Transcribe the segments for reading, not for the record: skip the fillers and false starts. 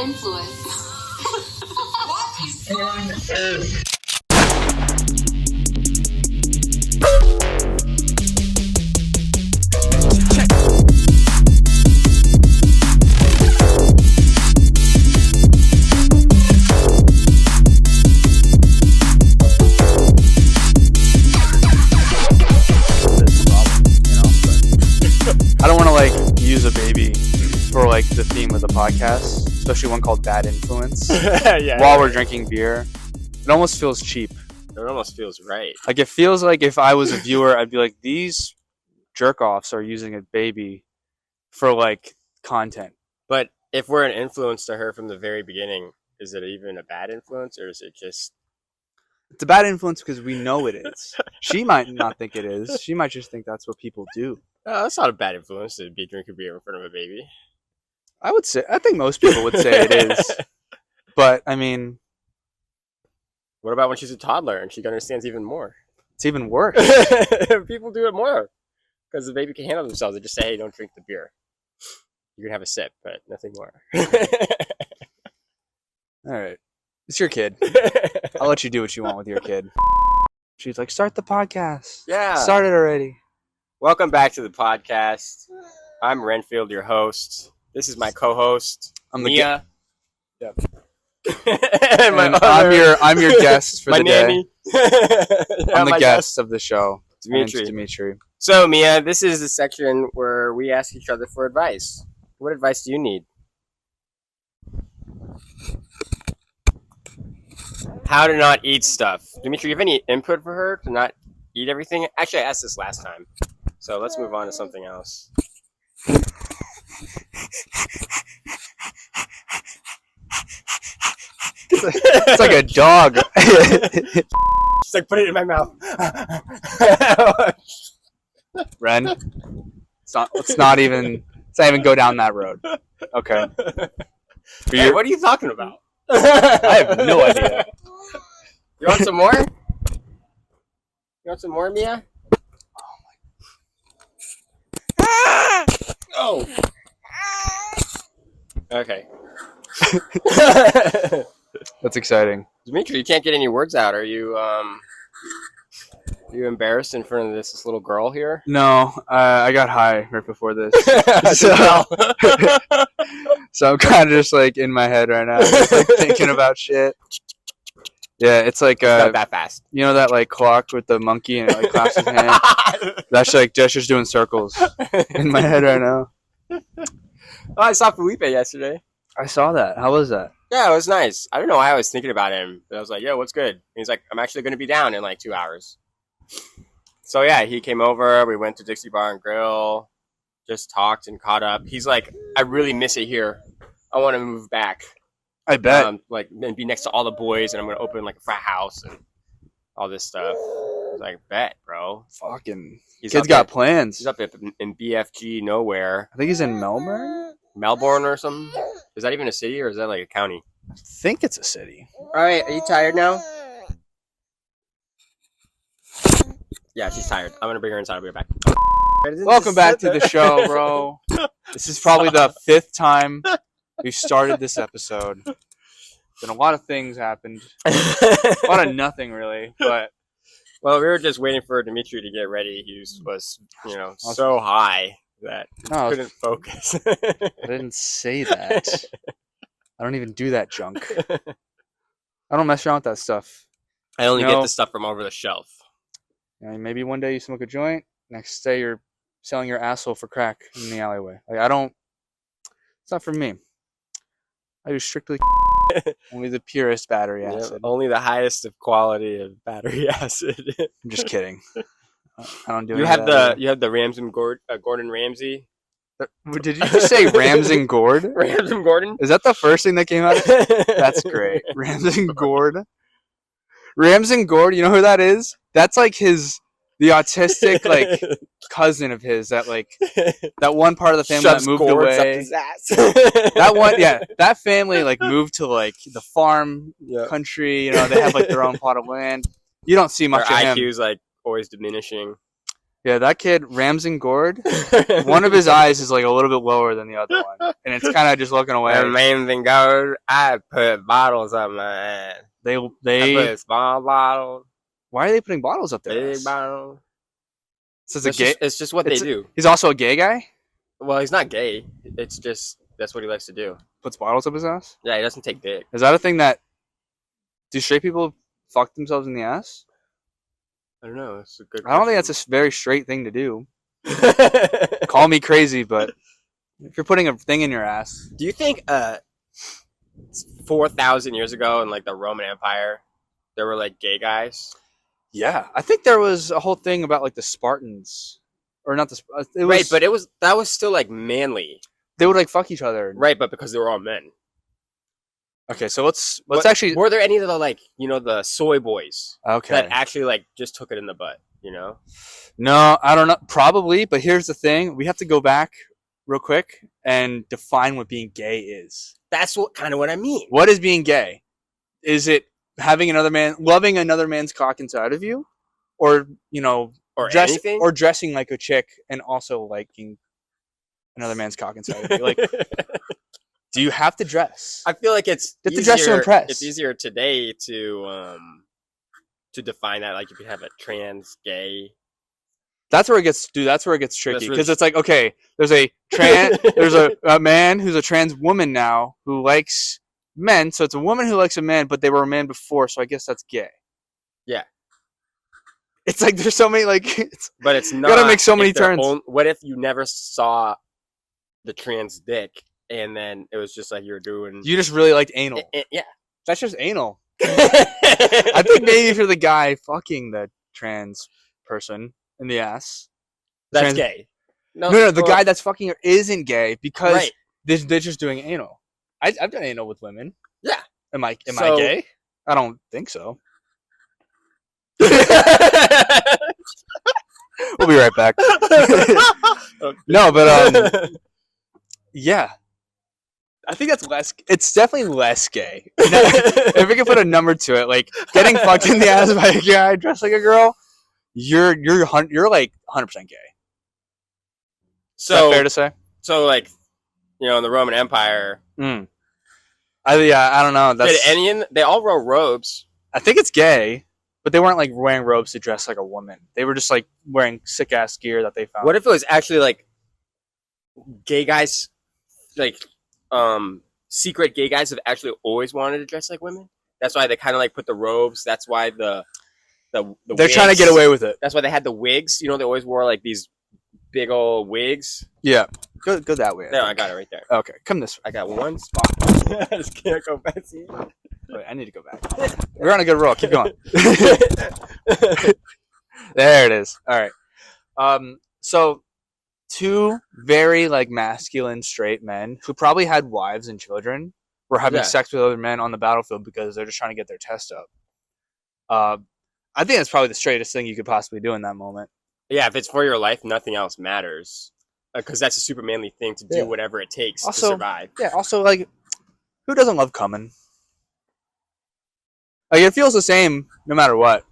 influence. I don't want to use a baby for the theme of the podcast, especially one called Bad Influence. While we're drinking beer, it almost feels cheap. It almost feels right. It feels like if I was a viewer, I'd be like, these jerk offs are using a baby for content. But if we're an influence to her from the very beginning, is it even a bad influence, or is it just? It's a bad influence because we know it is. She might not think it is. She might just think that's what people do. Oh, that's not a bad influence to be drinking beer in front of a baby. I think most people would say it is. But, I mean... What about when she's a toddler and she understands even more? It's even worse. People do it more. Because the baby can handle themselves. They just say, hey, don't drink the beer. You can have a sip, but nothing more. All right. It's your kid. I'll let you do what you want with your kid. She's like, start the podcast. Yeah. Start it already. Welcome back to the podcast. I'm Renfield, your host. This is my co-host, Mia. Yep. And I'm your guest for the nanny. day. I'm the guest of the show. Dimitri. So, Mia, this is the section where we ask each other for advice. What advice do you need? How to not eat stuff. Dimitri, you have any input for her to not eat everything? Actually, I asked this last time. So let's move on to something else. It's like a dog. She's like, put it in my mouth. Ren, let's not even go down that road. Okay. Hey, what are you talking about? I have no idea. You want some more? You want some more, Mia? Oh. Okay. That's exciting. Dimitri, you can't get any words out. Are you embarrassed in front of this little girl here? No, I got high right before this. So I'm kind of just in my head right now, just thinking about shit. Yeah, it's not that fast. You know that clock with the monkey and it claps his hand? That's just doing circles in my head right now. Oh, I saw Felipe yesterday. I saw that. How was that? Yeah, it was nice. I don't know why I was thinking about him, but I was like, yo, what's good? And he's like, I'm actually going to be down in 2 hours. So yeah, he came over. We went to Dixie Bar and Grill, just talked and caught up. He's like, I really miss it here. I want to move back. I bet. And be next to all the boys, and I'm going to open a frat house and all this stuff. I was like, bet, bro. Fucking kid's got plans. He's up in BFG nowhere. I think he's in Melbourne or something. Is that even a city or is that a county? I think it's a city. All right, are you tired now? Yeah, she's tired. I'm going to bring her inside. I'll be right back. Welcome back to the show, bro. This is probably the 5th time we've started this episode. Been a lot of things happened. A lot of nothing, really. But well, we were just waiting for Dimitri to get ready. He was so high that couldn't focus. I didn't say that. I don't even do that junk. I don't mess around with that stuff. I only get the stuff from over the shelf. Maybe one day you smoke a joint. Next day you're selling your asshole for crack in the alleyway. It's not for me. I do strictly only the purest battery acid. Only the highest of quality of battery acid. I'm just kidding. I don't do. You have the Ramsden Gordon Ramsay. Did you just say Ramsden Gord? Ramsden Gordon? Is that the first thing that came out? That's great. Ramsden Gord. Ramsden Gord. You know who that is? That's the autistic cousin of his that that one part of the family that moved away. Up his ass. That one, yeah, that family moved to the farm country. They have their own plot of land. You don't see much Their of him. IQ's always diminishing. Yeah, that kid, Ramsden Gord, one of his eyes is like a little bit lower than the other one. And it's kind of just looking away. Amazing gold. I put bottles up my ass. I They put small bottles, why are they putting bottles up there? big bottles. So It's just what they do. He's also a gay guy? Well, he's not gay. It's just that's what he likes to do. Puts bottles up his ass? Yeah, he doesn't take dick. Is that a thing that... Do straight people fuck themselves in the ass? I don't know. It's a good. I don't think that's a very straight thing to do. Call me crazy, but if you're putting a thing in your ass... Do you think 4,000 years ago in like the Roman Empire, there were like gay guys? Yeah. I think there was a whole thing about like the Spartans. Or not the... It was, Right, but that was still like manly. they would like fuck each other. Right, but because they were all men. Okay, so let's But actually... were there any of the like the soy boys Okay. that actually like just took it in the butt? No, I don't know. Probably, but here's the thing. We have to go back real quick and define what being gay is. That's kind of what I mean. What is being gay? Is it having loving another man's cock inside of you? Or, Or anything? or dressing like a chick and also liking another man's cock inside of you? Like, do you have to dress? I feel like it's You have to dress to impress. It's easier today to define that. Like if you have a trans gay. That's where it gets tricky That's because really- it's like, okay, there's a man who's a trans woman now who likes men, so it's a woman who likes a man, but they were a man before, so I guess that's gay. Yeah. It's like there's so many But it's not. gotta make so many if they're turns. What if you never saw the trans dick and then it was just like you're doing? you just really liked anal. Yeah. That's just anal. I think maybe if you're the guy fucking the trans person in the ass. That's trans- gay. No, the guy that's fucking her isn't gay because Right. they're just doing anal. I've done anal with women. Yeah. Am I So- gay? I don't think so. We'll be right back. No, but yeah. I think that's less. It's definitely less gay. If we can put a number to it, like getting fucked in the ass by a guy dressed like a girl, you're like 100% gay. Is that fair to say? So like, in the Roman Empire, I don't know. they all wore robes. I think it's gay, but they weren't like wearing robes to dress like a woman. They were just like wearing sick ass gear that they found. What if it was actually like gay guys, like secret gay guys have actually always wanted to dress like women? That's why they kind of like put the robes. That's why the they're wigs. trying to get away with it. That's why they had the wigs. They always wore like these big old wigs. Yeah, go that way. There, I got it right there. Okay, come this way. I got one spot. I just can't go back. Wait, I need to go back. We're on a good roll. Keep going. There it is. All right. So two very like masculine straight men who probably had wives and children were having Yeah. sex with other men on the battlefield because they're just trying to get their test up. I think that's probably the straightest thing you could possibly do in that moment. Yeah, if it's for your life, nothing else matters. Because that's a super manly thing to do Yeah. whatever it takes Also- to survive. Yeah. Also, like, who doesn't love coming? Like, it feels the same no matter what.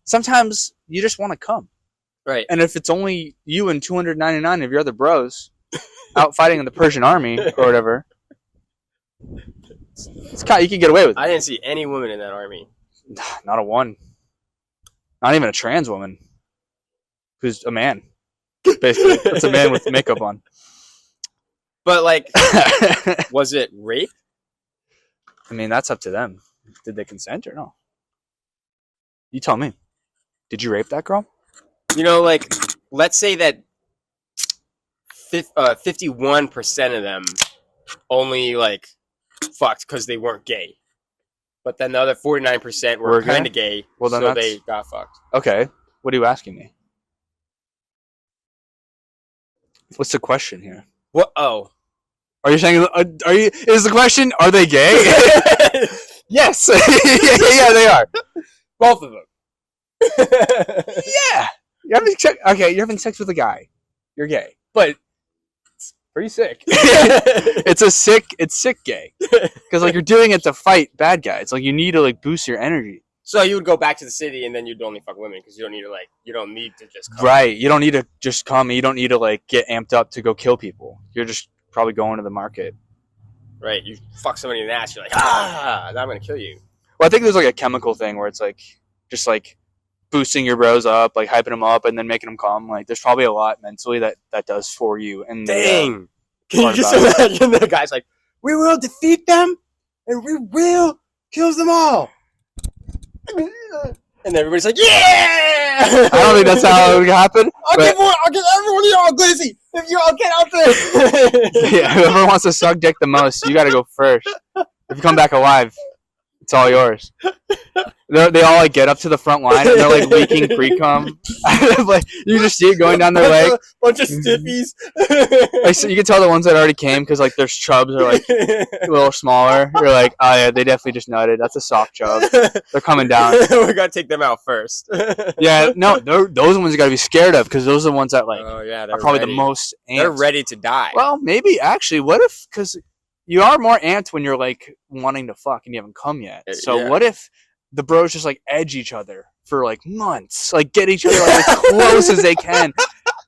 Sometimes you just want to come. Right. And if it's only you and 299 of your other bros out fighting in the Persian army or whatever, it's kind of, you can get away with it. I didn't see any woman in that army. Not a one. Not even a trans woman. Who's a man. Basically. It's a man with makeup on. But, like, I was it rape? mean, that's up to them. Did they consent or no? You tell me. Did you rape that girl? Like, let's say that 51% of them only, like, fucked because they weren't gay. But then the other 49% were Were gay? kind of gay, Well, then so that's- they got fucked. Okay. What are you asking me? What's the question here? What? Oh. Are you saying? Is the question? Are they gay? Yes. Yeah, they are. Both of them. Yeah. You're having sex. Okay, you're having sex with a guy. You're gay, but it's pretty sick. It's sick gay because like you're doing it to fight bad guys. Like you need to like boost your energy. So you would go back to the city and then you'd only fuck women because you don't need to just come. Right. You don't need to just come. You don't need to like get amped up to go kill people. You're just probably going to the market. Right. You fuck somebody in the ass. You're like, now I'm gonna kill you. Well, I think there's like a chemical thing where it's like just like boosting your bros up, like hyping them up, and then making them come. Like there's probably a lot mentally that does for you. And Dang. Can you part just about imagine the guy's like, we will defeat them and we will kill them all. And everybody's like, yeah! I don't think that's how it would happen. I'll get everyone of y'all glizzy if you all get out there. Yeah, whoever wants to suck dick the most, you got to go first. If you come back alive, it's all yours. They all like get up to the front line and they're like leaking pre-cum. Like you just see it going down their leg. Bunch of stiffies. Like so you can tell the ones that already came because like their chubs are like a little smaller. You're like, oh yeah, they definitely just nutted. That's a soft chub. They're coming down. We gotta take them out first. Yeah, no, those ones you gotta be scared of because those are the ones that like are probably ready. the most. Amped. They're ready to die. Well, maybe actually. What if because you are more amped when you're like wanting to fuck and you haven't come yet. So what if the bros just like edge each other for like months, like get each other like as close as they can,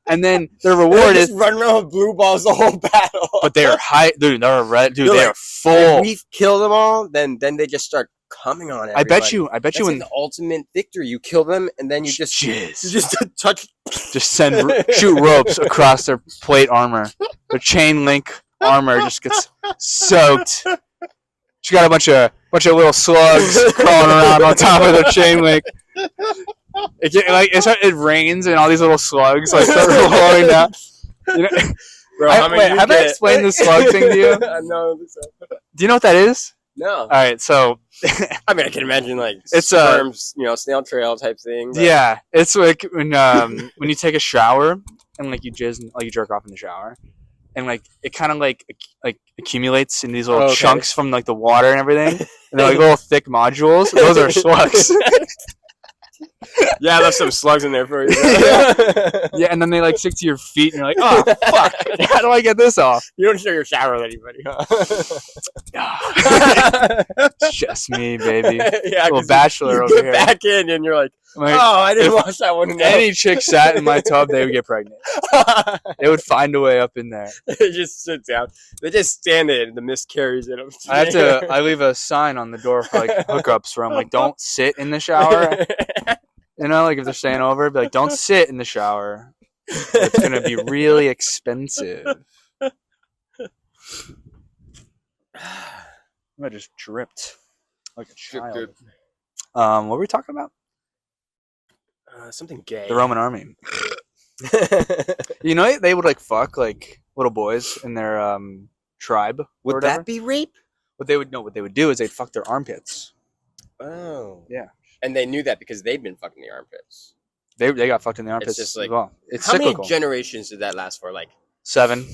and then their reward is run around with blue balls the whole battle. But they are high, dude. They're red, dude. They are full. If we kill them all, then they just start coming on everybody. I bet you when the ultimate victory, you kill them and then you just touch, just shoot ropes across their plate armor. Their chain link armor just gets soaked. She got a bunch of little slugs crawling around on top of their chain link. It rains and all these little slugs like start rolling down. You know, bro, have I explained the slug thing to you? No. Do you know what that is? No. All right, so I mean, I can imagine like it's sperms, snail trail type thing. But... Yeah, it's like when you take a shower and like you jerk off in the shower. And like it kind of like accumulates in these little chunks from like the water and everything, and they're like little thick modules. Those are slugs. Yeah, there's some slugs in there for you. Yeah, and then they like stick to your feet, and you're like, oh fuck, how do I get this off? You don't share your shower with anybody, huh? Just me, baby. Yeah, little bachelor over get here. Back in, and you're like, oh, I didn't wash that one. Any chick sat in my tub, they would get pregnant. They would find a way up in there. They just sit down. They just stand there, and the mist carries in them. I leave a sign on the door for like hookups where I'm like, don't sit in the shower. You know, like if they're staying over, be like, don't sit in the shower. It's gonna be really expensive. I just dripped like a child. What were we talking about? Something gay. The Roman army. You know, they would like fuck like little boys in their tribe. Would that be rape? What they would do is they'd fuck their armpits. Oh. Yeah. And they knew that because they'd been fucking the armpits. They got fucked in the armpits it's just like, as well. It's how cyclical. many generations did that last for? Like 7.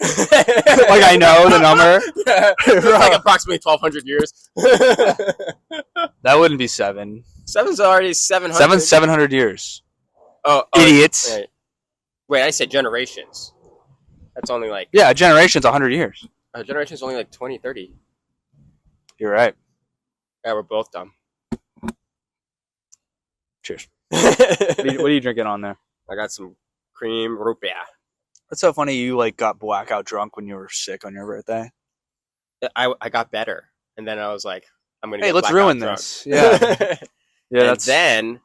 Like I know the number. Yeah, it's like approximately 1,200 years. That wouldn't be 7. 7's already 700. 7's 700 years. Oh, idiots! Right. Wait, I said generations. That's only like a generation's 100 years. A generation's only like 20, 30. You're right. Yeah, we're both dumb. Cheers. What are you drinking on there? I got some cream rupia. That's so funny. You like got blackout drunk when you were sick on your birthday. I got better, and then I was like, I'm gonna. Hey, get let's ruin drunk. this. Yeah, yeah. And then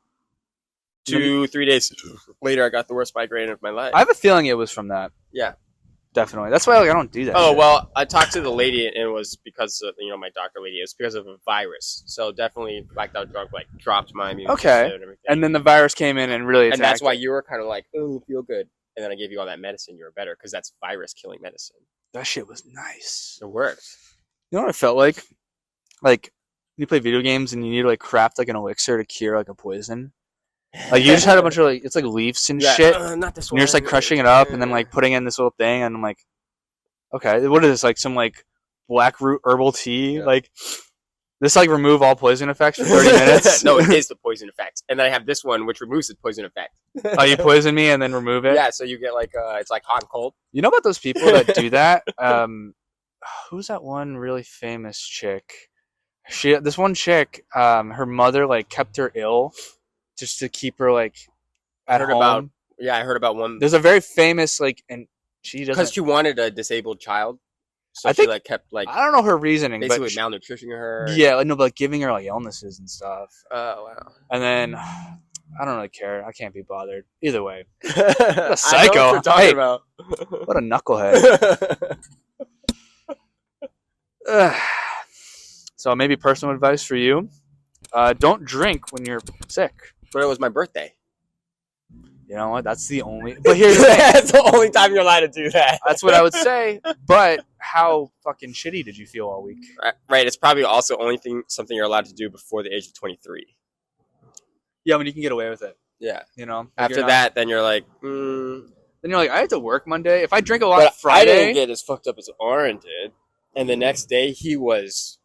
2-3 days later, I got the worst migraine of my life. I have a feeling it was from that. Yeah, definitely. That's why I don't do that. Oh shit. Well, I talked to the lady, and it was because of, my doctor lady. It was because of a virus. So definitely blacked out drunk, like dropped my immune system and everything. And then the virus came in and really attacked. And that's why you were kind of like, oh, feel good. And then I gave you all that medicine. You were better because that's virus killing medicine. That shit was nice. It worked. You know what I felt like? Like you play video games and you need to like craft like an elixir to cure like a poison. Like you just had a bunch of like it's like leaves and shit. Not this and one. you're just like crushing it up and then like putting in this little thing and I'm like, okay, what is this? Like some like black root herbal tea? Yeah. Like this like remove all poison effects for 30 minutes? No, it is the poison effect. And then I have this one which removes the poison effect. Oh, you poison me and then remove it? Yeah, so you get like it's like hot and cold. You know about those people that do that? Who's that one really famous chick? This one chick, her mother like kept her ill just to keep her like at heard home. I heard about one There's a very famous like, and she because doesn't. she wanted a disabled child, so I she think- like kept like I don't know her reasoning, but basically malnutritioning her. yeah, like, no, but like giving her like illnesses and stuff. Oh wow. And then I don't really care. I can't be bothered either way. A psycho. What you're talking Hey. about. What a knucklehead. So maybe personal advice for you: don't drink when you're sick. But it was my birthday. You know what? That's the only. But here's the thing. That's the only time you're allowed to do that. That's what I would say. But how fucking shitty did you feel all week? Right. It's probably also something you're allowed to do before the age of 23. Yeah, when you can get away with it. Yeah. You know. Like After you're not- that, then you're like, then you're like, I have to work Monday. If I drink a lot But I Friday, didn't get as fucked up as Aaron did. And the next day, he was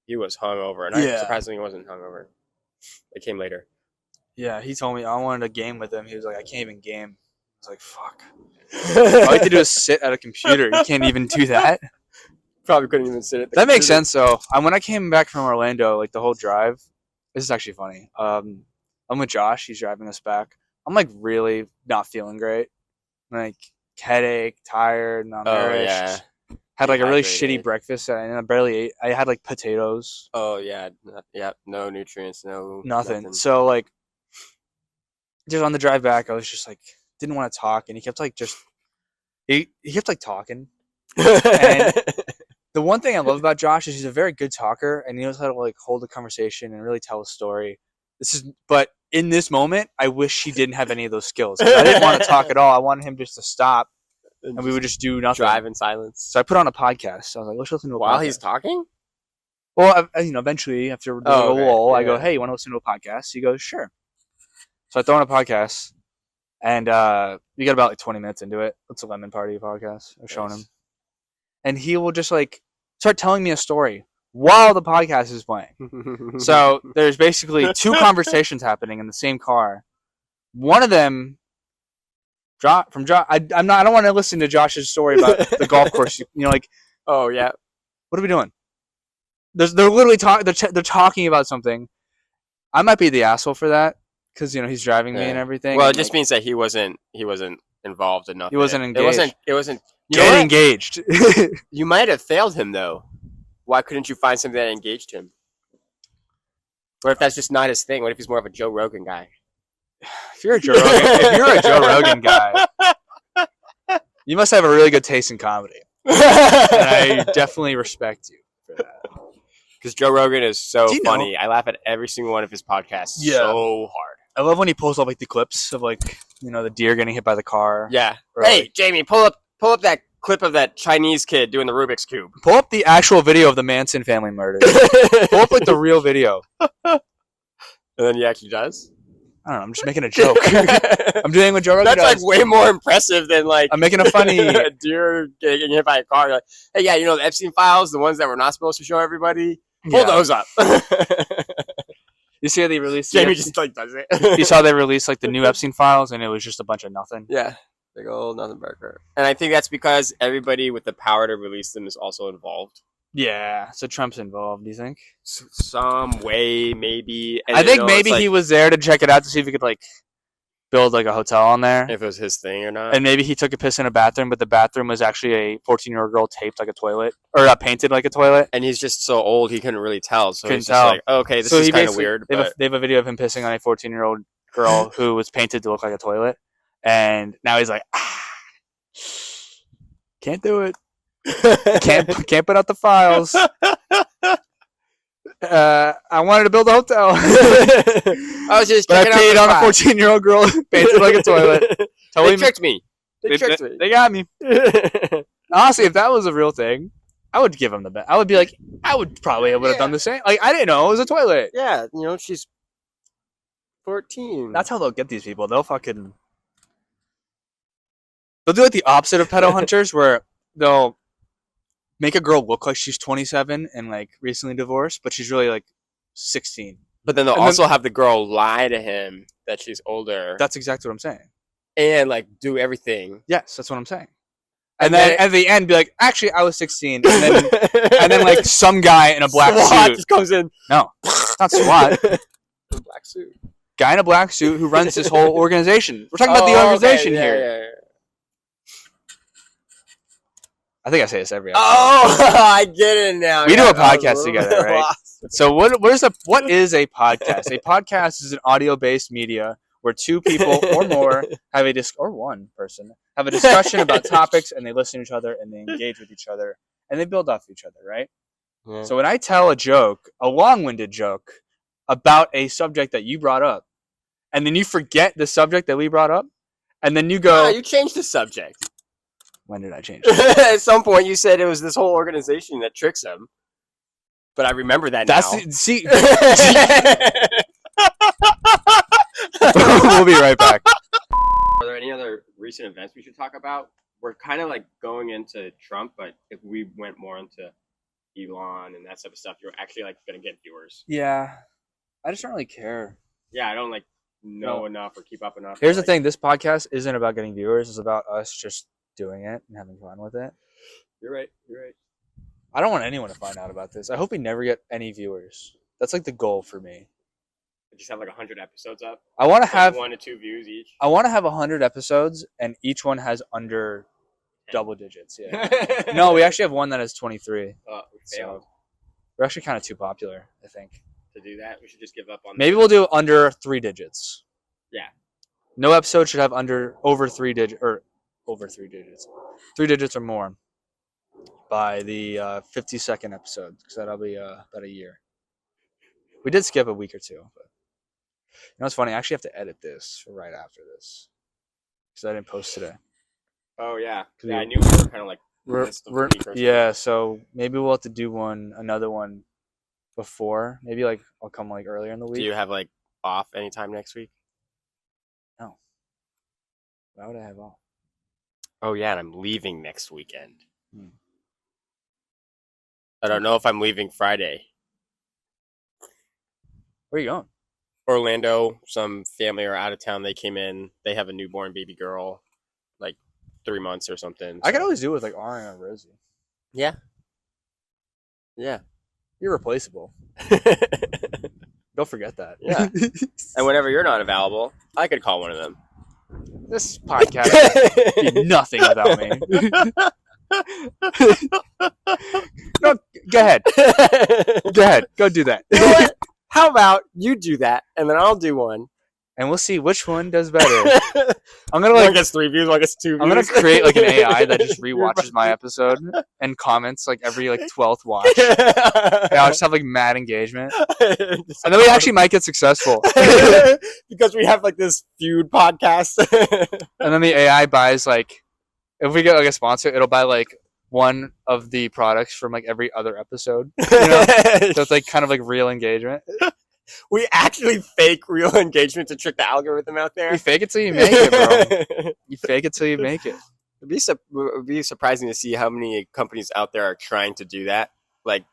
hungover, and I Yeah. surprisingly wasn't hungover. It came later. yeah, he told me I wanted a game with him. He was like, I can't even game. I was like, fuck. All I have to do is sit at a computer. You can't even do that. Probably couldn't even sit at the That makes computer. sense, though. When I came back from Orlando, like the whole drive, this is actually funny. I'm with Josh. He's driving us back. I'm like really not feeling great. Like headache, tired, not nourished. Yeah. Had like a really Dehydrated. shitty breakfast and I barely ate. I had like potatoes, Oh yeah. Yeah. No nutrients. No nothing. So like, just on the drive back, I was just like didn't want to talk, and he kept like he kept like talking. And the one thing I love about Josh is he's a very good talker, and he knows how to like hold a conversation and really tell a story. But in this moment, I wish he didn't have any of those skills. 'Cause I didn't want to talk at all. I wanted him just to stop, and we would just do nothing. drive in silence. So I put on a podcast. I was like, let's listen to a While podcast. he's talking? Well, eventually after doing Oh, a okay. lull, I go, Yeah. hey, you want to listen to a podcast? He goes, sure. So I throw on a podcast, and we got about like 20 minutes into it. It's a Lemon Party podcast. I was showing him. Nice. And he will just like start telling me a story while the podcast is playing. So there's basically two conversations happening in the same car. One of them, from Josh. I don't want to listen to Josh's story about the golf course. You know, like, Oh yeah. what are we doing? They're literally talking. They're talking about something. I might be the asshole for that because he's driving me Yeah. and everything. Well, it and, just like, means that he wasn't involved enough. He wasn't in it. It wasn't. You know get what? engaged. You might have failed him though. Why couldn't you find something that engaged him? What if that's just not his thing? What if he's more of a Joe Rogan guy? If you're a Joe Rogan guy, you must have a really good taste in comedy. And I definitely respect you for that. Because Joe Rogan is so Do you know- funny. I laugh at every single one of his podcasts Yeah. so hard. I love when he pulls up like the clips of like the deer getting hit by the car. Yeah. Or, Hey, like, Jamie, pull up that clip of that Chinese kid doing the Rubik's Cube. pull up the actual video of the Manson family murder. Pull up like the real video. And then he actually does. I don't know. I'm just making a joke. I'm doing what Joe Rogan That's like does. way more impressive than like I'm making a funny. a deer getting hit by a car. You're like, hey, yeah, the Epstein files, the ones that we're not supposed to show everybody. Pull Yeah. those up. You see how they released? Jamie just like does You it. saw they released like the new Epstein files, and it was just a bunch of nothing. Yeah, big old nothing burger. And I think that's because everybody with the power to release them is also involved. Yeah. So Trump's involved. Do you think? Some way, maybe. And I think it's maybe like, he was there to check it out to see if he could like build like a hotel on there. if it was his thing or not. And maybe he took a piss in a bathroom, but the bathroom was actually a 14-year-old girl taped like a toilet, or painted like a toilet. And he's just so old, he couldn't really tell. So Couldn't he's tell. just like, okay, this So is he kind of basically- weird. They But have a video of him pissing on a 14-year-old girl who was painted to look like a toilet, and now he's like, can't do it. Can't put out the files. I wanted to build a hotel, I was just but I checking out paid the on a spot. 14-year-old girl painted like a toilet. They Totally, tricked me. They tricked me. They got me. Honestly, if that was a real thing, I would give him the bet. I would be like, I would probably would have done the same. Like, I didn't know it was a toilet. Yeah, she's 14. That's how they'll get these people. They'll do like the opposite of pedo hunters, where they'll make a girl look like she's 27 and like recently divorced, but she's really like 16. But then they'll And then- also have the girl lie to him that she's older That's exactly what I'm saying. and like do everything. Yes, that's what I'm saying. And then at the end, be like, actually, I was 16. And then like some guy in a black SWAT suit. just comes in. No, it's not SWAT. Black suit. Guy in a black suit who runs this whole organization. We're talking about the organization here. Yeah. I think I say this every episode. Oh, I get it now. We do a podcast together, right? So what is a podcast? A podcast is an audio-based media where two people or more have or one person have a discussion about topics, and they listen to each other, and they engage with each other, and they build off each other, right? Yeah. So when I tell a joke, a long-winded joke, about a subject that you brought up, and then you forget the subject that we brought up, and then you go... you changed the subject. When did I change it? At some point, you said it was this whole organization that tricks them. But I remember that now. See... We'll be right back. Are there any other recent events we should talk about? We're kind of like going into Trump, but if we went more into Elon and that type of stuff, you're actually like going to get viewers. Yeah. I just don't really care. Yeah, I don't like know enough or keep up enough. Here's the thing. This podcast isn't about getting viewers. It's about us just doing it and having fun with it. You're right. I don't want anyone to find out about this. I hope we never get any viewers. That's like the goal for me. Just have like 100 episodes up. I want to have 1 to 2 views each. I want to have 100 episodes, and each one has under double digits. Yeah. No, we actually have one that has 23. Oh, we failed. So we're actually kind of too popular, I think. To do that, we should just give up on. Maybe we'll do under 3 digits. Yeah. No episode should have over 3 digits. 3 digits or more by the 52nd episode, because that'll be about a year. We did skip a week or two, but you know what's funny? I actually have to edit this for right after this because I didn't post today. Oh yeah, yeah. I knew we were kind of like yeah. So maybe we'll have to do another one before. Maybe like I'll come like earlier in the week. Do you have like off anytime next week? No. Why would I have off? Oh yeah, and I'm leaving next weekend. I don't know if I'm leaving Friday. Where are you going? Orlando. Some family are out of town. They came in. They have a newborn baby girl, like 3 months or something. So. I could always do it with like Ari or Rosie. Yeah. You're replaceable. Don't forget that. Yeah. And whenever you're not available, I could call one of them. This podcast would be nothing without me. No, go ahead. Go ahead. Go do that. You know what? How about you do that, and then I'll do one. And we'll see which one does better. I'm gonna one gets 3 views, one gets 2 views. I'm gonna create like an AI that just rewatches my episode and comments like every like 12th watch. Yeah, I'll just have like mad engagement, and then we actually might get successful because we have like this feud podcast. And then the AI buys like, if we get like a sponsor, it'll buy like one of the products from like every other episode. You know? So it's like kind of like real engagement. We actually fake real engagement to trick the algorithm out there. You fake it till you make it, bro. You fake it till you make it. It would be surprising to see how many companies out there are trying to do that. Like,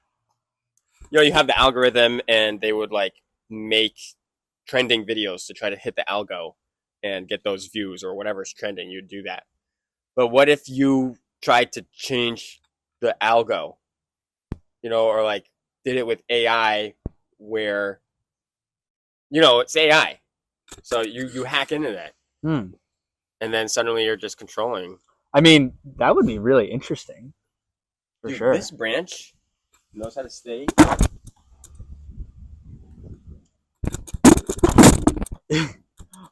you know, you have the algorithm and they would like make trending videos to try to hit the algo and get those views or whatever's trending. You'd do that. But what if you tried to change the algo, you know, or like did it with AI where, you know, it's AI. So you hack into that. And then suddenly you're just controlling. I mean, that would be really interesting. For sure. This branch knows how to stay.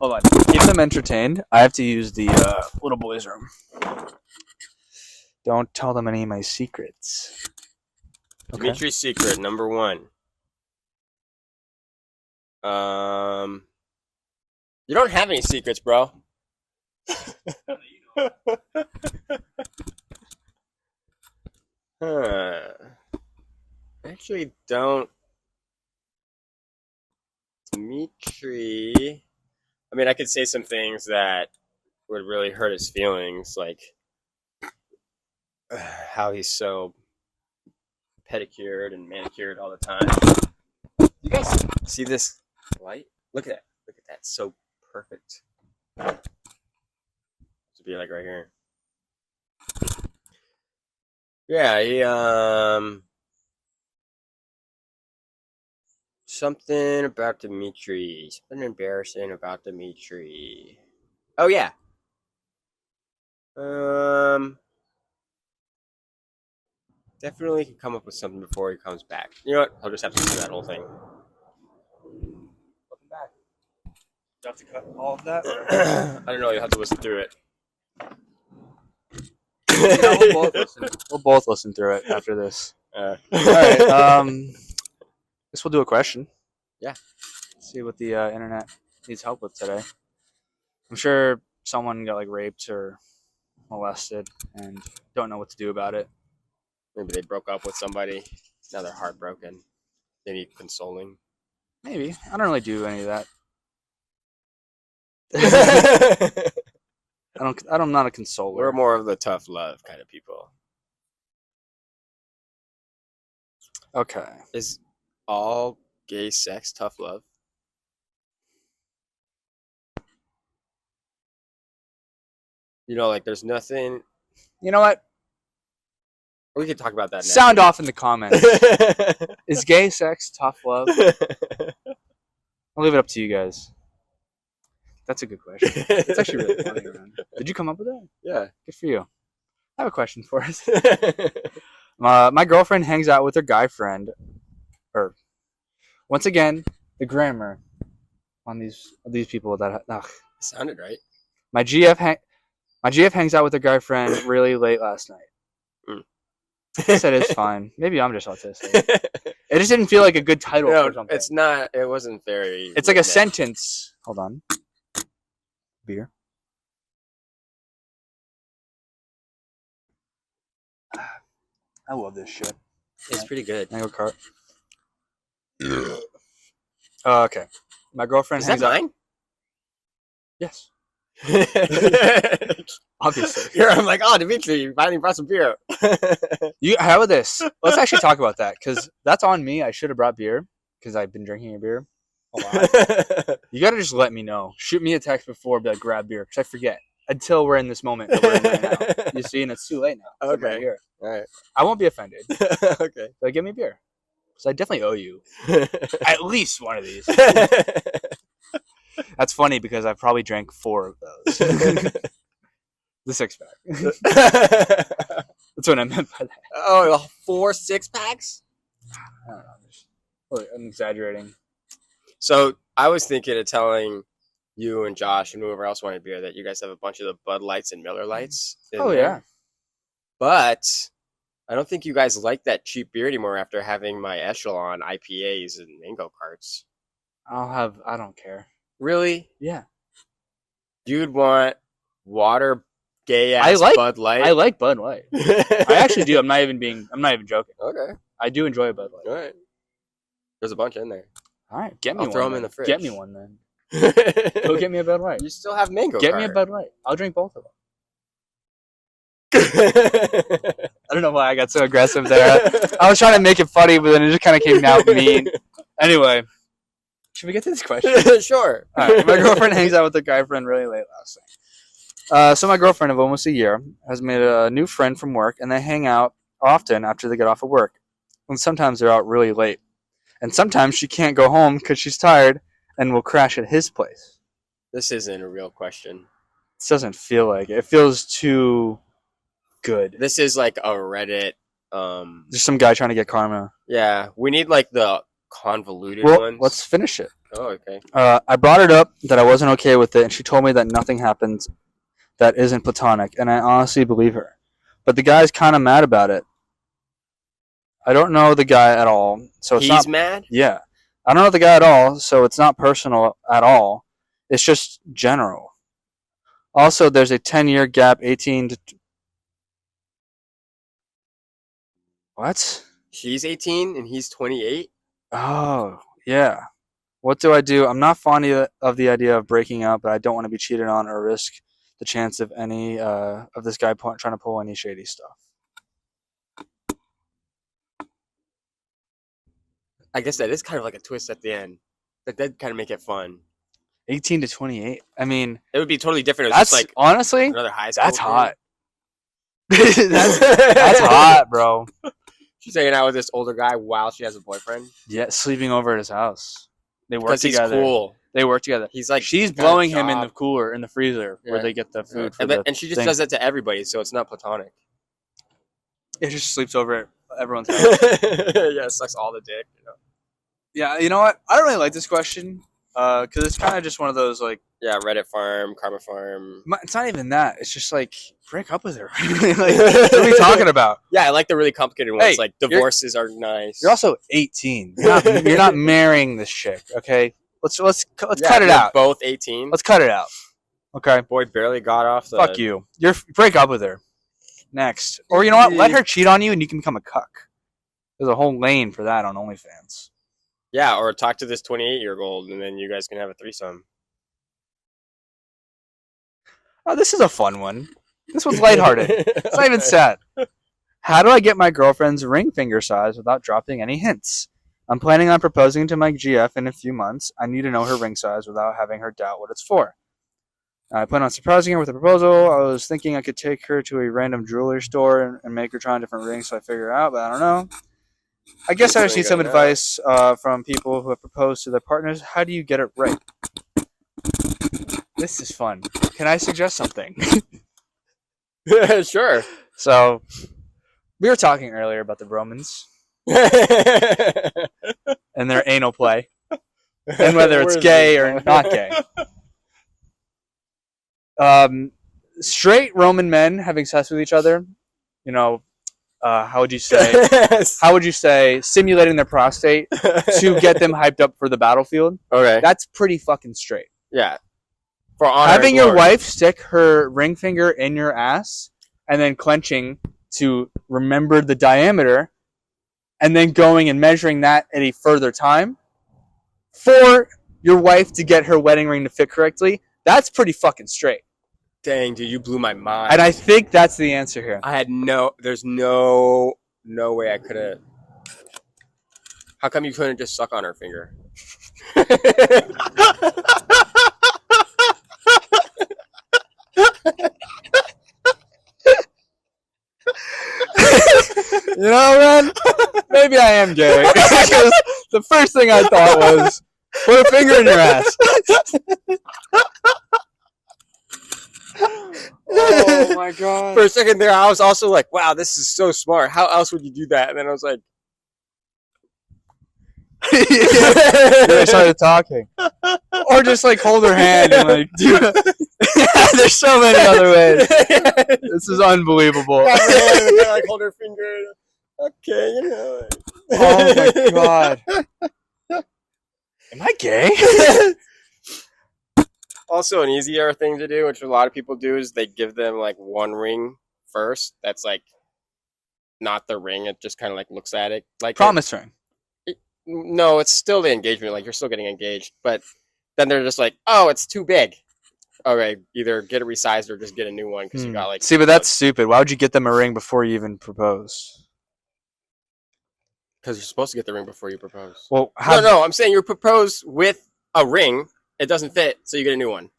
Hold on. Keep them entertained. I have to use the little boy's room. Don't tell them any of my secrets. Okay. Dimitri's secret number 1. You don't have any secrets, bro. I actually don't. Dimitri. I mean, I could say some things that would really hurt his feelings, like how he's so pedicured and manicured all the time. You guys see this light? Look at that. Look at that. So perfect. To be like right here. Yeah, he something about Dimitri. Something embarrassing about Dimitri. Oh yeah. Um, definitely can come up with something before he comes back. You know what? I'll just have to do that whole thing. Welcome back. Do you have to cut all of that? I don't know. You'll have to listen through it. We'll both listen through it after this. All Alright, guess we'll do a question. Yeah. See what the internet needs help with today. I'm sure someone got like raped or molested and don't know what to do about it. Maybe they broke up with somebody. Now they're heartbroken. They need consoling. Maybe. I don't really do any of that. I'm not a consoler. We're more of the tough love kind of people. Okay. Is all gay sex tough love? You know, like there's nothing. You know what? We could talk about that next. Sound off in the comments. Is gay sex tough love? I'll leave it up to you guys. That's a good question. It's actually really funny, man. Did you come up with that? Yeah. Good for you. I have a question for us. My girlfriend hangs out with her guy friend. Or, once again, the grammar on these people that Sounded right. my GF hangs out with her guy friend really late last night. I said it's fine. Maybe I'm just autistic. It just didn't feel like a good title No, for something. it's not. It wasn't very. It's like a rhythmic. sentence. Hold on. Beer. I love this shit. It's pretty good. Mango cart. Okay. My girlfriend Is hangs that out. mine? Yes. Obviously. I'm like, oh, Dimitri, you finally brought some beer. How about this? Let's actually talk about that because that's on me. I should have brought beer because I've been drinking a beer a lot. You gotta just let me know. Shoot me a text before, be like, grab beer because I forget until we're in this moment that we're in right now. You see, and it's too late now. 'Cause I'm right Okay. here. All right. I won't be offended. Okay. But give me beer because I definitely owe you at least one of these. That's funny because I probably drank 4 of those. The 6-pack. That's what I meant by that. Oh, 4 6-packs? I don't know. I'm exaggerating. So I was thinking of telling you and Josh and whoever else wanted beer that you guys have a bunch of the Bud Lights and Miller Lights. Oh, yeah. But I don't think you guys like that cheap beer anymore after having my Echelon IPAs and mango carts. I don't care. Really? Yeah. You'd want water gay ass Bud Light? I like Bud Light. I actually do. I'm not even joking. Okay. I do enjoy a Bud Light. All right. There's a bunch in there. All right. Get me I'll one. throw them then. in the fridge. Get me one then. Go get me a Bud Light. You still have mango Get cart. me a Bud Light. I'll drink both of them. I I don't know why I got so aggressive there. I was trying to make it funny, but then it just kind of came out mean. Anyway, should we get to this question? Sure. All right. My girlfriend hangs out with her guy friend really late last night. So my girlfriend of almost a year has made a new friend from work, and they hang out often after they get off of work. And sometimes they're out really late. And sometimes she can't go home because she's tired and will crash at his place. This isn't a real question. This doesn't feel like it. It feels too good. This is like a Reddit. There's some guy trying to get karma. Yeah, we need like the convoluted Well, ones. let's finish it. Oh, okay. I brought it up that I wasn't okay with it, and she told me that nothing happens that isn't platonic, and I honestly believe her. But the guy's kind of mad about it. I don't know the guy at all, so it's He's not. mad? Yeah, I don't know the guy at all, so it's not personal at all. It's just general. Also, there's a 10-year gap, 18 to. What? She's 18 and he's 28? Oh, yeah. What do I do? I'm not fond of the idea of breaking up, but I don't want to be cheated on or risk the chance of any of this guy trying to pull any shady stuff. I guess that is kind of like a twist at the end. That did kind of make it fun. 18 to 28. I mean, It would be totally different. It was that's just like honestly, another high school. that's kid. hot. that's hot, bro. She's hanging out with this older guy while she has a boyfriend. Yeah, sleeping over at his house. They work Because he's together. cool. They work together. He's like She's got a blowing him in the job. cooler, in the freezer, where Yeah. they get the food. For And she just thing. does that to everybody, so it's not platonic. It just sleeps over at everyone's house. Yeah, sucks all the dick. You know? Yeah, you know what? I don't really like this question because it's kind of just one of those like. Yeah, Reddit farm, Karma farm. It's not even that. It's just like break up with her. Like, what are we talking about? Yeah, I like the really complicated ones. Hey, Like divorces are nice. You're also 18. You're not marrying this chick. Okay, let's Yeah, cut it you're out. Both 18. Let's cut it out. Okay. Boy barely got off the. Fuck you. Break up with her. Next. Or you know what? Let her cheat on you and you can become a cuck. There's a whole lane for that on OnlyFans. Yeah, or talk to this 28-year-old and then you guys can have a threesome. Oh, this is a fun one. This one's lighthearted. It's not even sad. How do I get my girlfriend's ring finger size without dropping any hints? I'm planning on proposing to my GF in a few months. I need to know her ring size without having her doubt what it's for. I plan on surprising her with a proposal. I was thinking I could take her to a random jewelry store and make her try on different rings so I figure it out, but I don't know. I guess I just need some advice from people who have proposed to their partners. How do you get it right? This is fun. Can I suggest something? Sure. So, we were talking earlier about the Romans and their anal play, and whether it's gay or not gay. Straight Roman men having sex with each other, you know, how would you say, simulating their prostate to get them hyped up for the battlefield? Okay. That's pretty fucking straight. Yeah. For honor Having and your glory. wife stick her ring finger in your ass and then clenching to remember the diameter and then going and measuring that at a further time for your wife to get her wedding ring to fit correctly, that's pretty fucking straight. Dang, dude, you blew my mind. And I think that's the answer here. There's no way I could have. How come you couldn't just suck on her finger? You know, man, maybe I am gay. Because the first thing I thought was, put a finger in your ass. Oh my god. For a second there, I was also like, wow, this is so smart. How else would you do that? And then I was like, They started talking. Or just like hold her hand and like do There's so many other ways. This is unbelievable. like hold her finger. Okay, you know. Oh my god. Am I gay? Also, an easier thing to do, which a lot of people do, is they give them like one ring first. That's like not the ring. It just kind of like looks at it like Promise ring. No, it's still the engagement. Like you're still getting engaged, but then they're just like, oh, it's too big. Okay, either get it resized or just get a new one because you got like. See, but that's stupid. Why would you get them a ring before you even propose? Because you're supposed to get the ring before you propose. Well, No, I'm saying you propose with a ring. It doesn't fit, so you get a new one.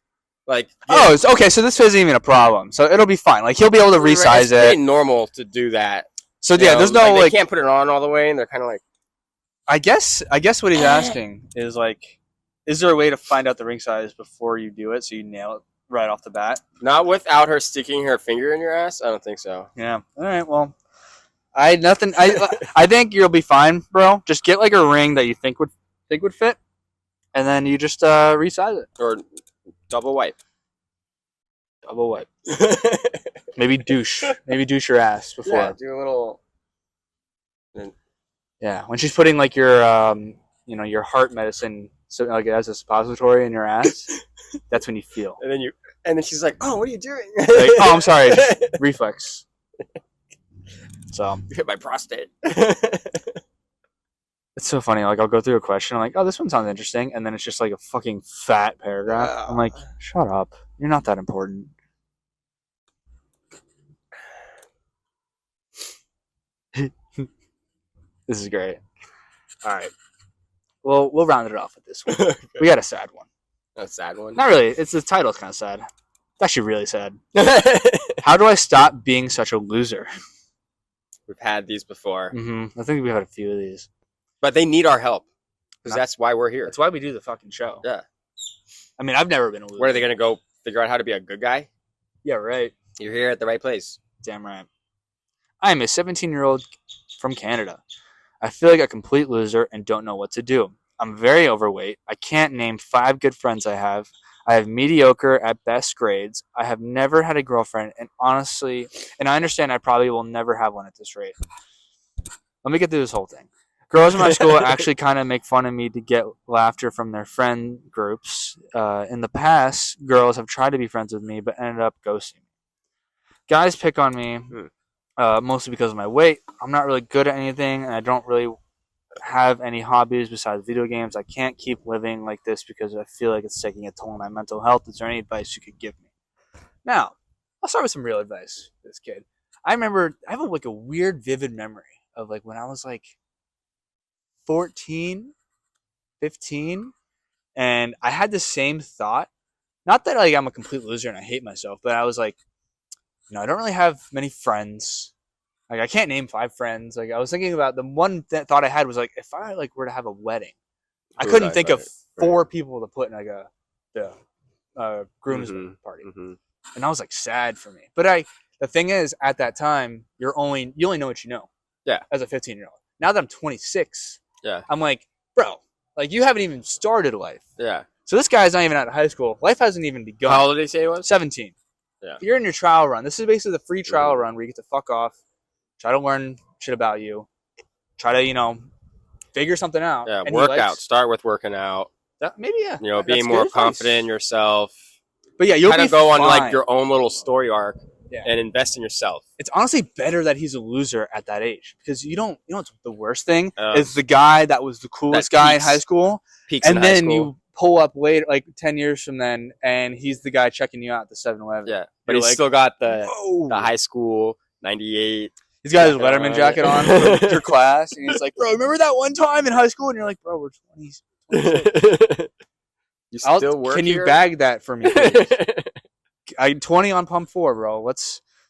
Like. Oh, it's, okay. So this isn't even a problem. So it'll be fine. Like he'll be able to resize it's pretty it. normal to do that. So yeah, there's no they like. can't put it on all the way, and they're kind of like. I guess what he's asking is like, is there a way to find out the ring size before you do it so you nail it right off the bat? Not without her sticking her finger in your ass. I don't think so. Yeah. All right. Well, I think you'll be fine, bro. Just get like a ring that you think would fit, and then you just resize it. Or double wipe. Double wipe. Maybe douche your ass before. Yeah, do a little. Yeah, when she's putting like your your heart medicine, so like as a suppository in your ass, that's when you feel. And then she's like, "Oh, what are you doing?" Like, oh, I'm sorry, just reflex. So You hit my prostate. it's so funny. Like I'll go through a question, I'm like, oh, this one sounds interesting, and then it's just like a fucking fat paragraph. I'm like, shut up, you're not that important. This is great. All right. Well, we'll round it off with this one. We got a sad one. A sad one. Not really. It's the title's kind of sad. It's actually really sad. How do I stop being such a loser? We've had these before, I think we've had a few of these. but they need our help because Nah. that's why we're here. That's why we do the fucking show. Yeah. I mean, I've never been a loser. Where are they going to go figure out how to be a good guy? Yeah, right. You're here at the right place. Damn right. I am a 17-year-old from Canada. I feel like a complete loser and don't know what to do. I'm very overweight. I can't name 5 good friends I have. I have mediocre at best grades. I have never had a girlfriend, and honestly, I understand I probably will never have one at this rate. Let me get through this whole thing. Girls in my school actually kind of make fun of me to get laughter from their friend groups. In the past, girls have tried to be friends with me, but ended up ghosting me. Guys pick on me, mostly because of my weight. I'm not really good at anything, and I don't really have any hobbies besides video games. I can't keep living like this because I feel like it's taking a toll on my mental health. Is there any advice you could give me? Now, I'll start with some real advice for this kid. I remember, I have like a weird, vivid memory of like when I was like 14, 15, and I had the same thought. Not that like I'm a complete loser and I hate myself, but I was like, I don't really have many friends. Like I can't name 5 friends. Like I was thinking about the one thought I had was like if I like were to have a wedding, I couldn't think of 4 people to put in like the groom's party, and that was like sad for me. But the thing is, at that time, you only know what you know. Yeah. As a 15-year-old. Now that I'm 26, yeah, I'm like, bro, like you haven't even started life. Yeah. So this guy's not even out of high school. Life hasn't even begun. How old did he say he was? 17. Yeah. You're in your trial run. This is basically the free trial run where you get to fuck off, try to learn shit about you, try to, figure something out. Yeah, And work out. Start with working out. Maybe, yeah. Being more confident in yourself. But yeah, you'll kind of go on like your own little story arc and invest in yourself. It's honestly better that he's a loser at that age because you know what's the worst thing is the guy that was the coolest guy in high school, and then you pull up later, like 10 years from then, and he's the guy checking you out at the 7-Eleven. Yeah, but he's still got the high school 98. He's got his Letterman jacket on from your class, and he's like, "Bro, remember that one time in high school?" And you're like, "Bro, we're 20s." You still work Can here? you bag that for me, please? I'm 20 on pump 4, bro.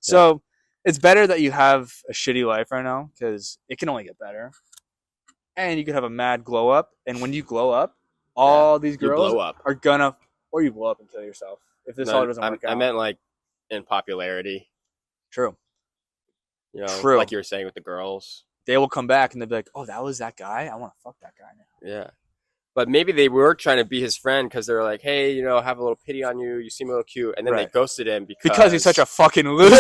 So it's better that you have a shitty life right now because it can only get better, and you could have a mad glow up. And when you glow up, all these girls are gonna, or you blow up and kill yourself if this all doesn't work out. I meant like in popularity. True. True. Like you were saying with the girls. They will come back and they'll be like, "Oh, that was that guy? I want to fuck that guy now." Yeah. But maybe they were trying to be his friend because they were like, "Hey, have a little pity on you. You seem a little cute," and then they ghosted him because he's such a fucking loser.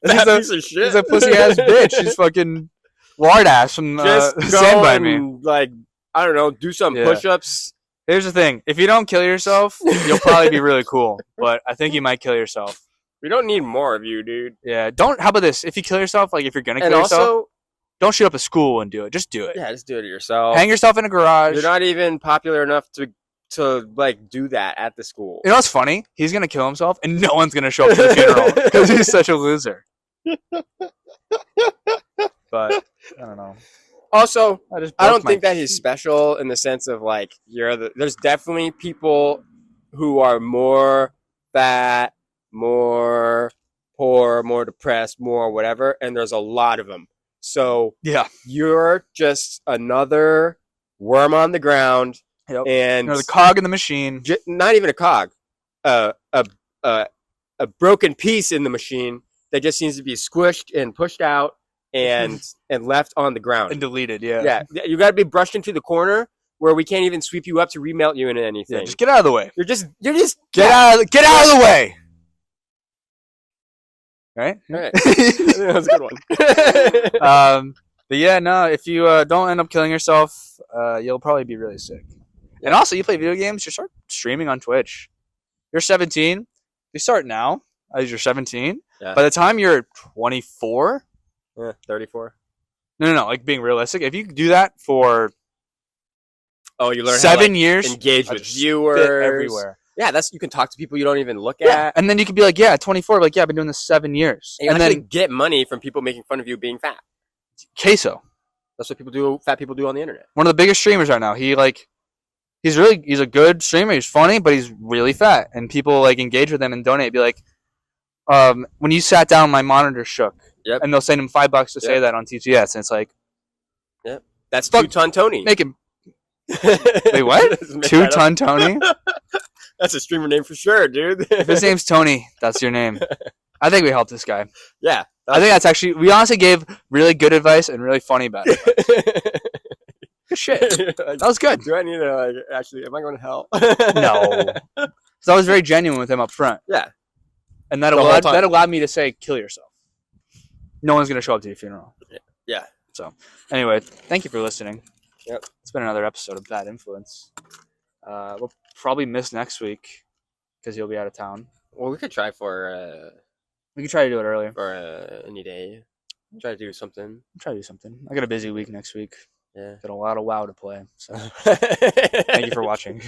He's a pussy ass bitch. He's fucking lard ass from Stand By Me. Like I don't know, do some push-ups. Here's the thing: if you don't kill yourself, you'll probably be really cool. But I think you might kill yourself. We don't need more of you, dude. Yeah. How about this? If you kill yourself, like if you're gonna kill yourself, don't shoot up a school and do it. Just do it. Yeah, just do it yourself. Hang yourself in a garage. You're not even popular enough to like do that at the school. You know what's funny? He's gonna kill himself, and no one's gonna show up to the funeral because he's such a loser. But I don't know. Also, I don't think that he's special in the sense of like there's definitely people who are more fat, more poor, more depressed, more whatever, and there's a lot of them. So yeah, you're just another worm on the ground, and the cog in the machine. Not even a cog, a broken piece in the machine that just needs to be squished and pushed out and left on the ground and deleted. Yeah, you got to be brushed into the corner where we can't even sweep you up to remelt you into anything. Yeah, just get out of the way. You're just get out of the way. Right? That was a good one. But yeah, no, if you don't end up killing yourself, you'll probably be really sick. Yeah. And also, you play video games, you start streaming on Twitch. You're 17. You start now, as you're 17. Yeah. By the time you're 24... 34. No, like being realistic. If you do that for you learn 7 years, engage with viewers everywhere. Yeah, you can talk to people you don't even look at. And then you can be like, 24, like, I've been doing this 7 years. And then get money from people making fun of you being fat. Queso. That's what fat people do on the internet. One of the biggest streamers right now. He he's a good streamer. He's funny, but he's really fat, and people like engage with him and donate. Be like, when you sat down, my monitor shook. Yep. And they'll send him $5 to say that on TGS, and it's like, Yep. That's Fuck. 2-Ton Tony. make him. Wait, what? 2-Ton Tony? That's a streamer name for sure, dude. If his name's Tony, that's your name. I think we helped this guy. Yeah. I think that's actually, we honestly gave really good advice and really funny bad advice. Good shit. That was good. Do I need to, like, actually, am I going to hell? No. So I was very genuine with him up front. Yeah. And that The whole allowed, time. that allowed me to say, kill yourself. No one's going to show up to your funeral. Yeah. So, anyway, thank you for listening. Yep. It's been another episode of Bad Influence. We'll probably miss next week because you'll be out of town. Well, we could try for We can try to do it earlier. any day. Try to do something. I'll try to do something. I got a busy week next week. Yeah. Got a lot of WoW to play. So, thank you for watching.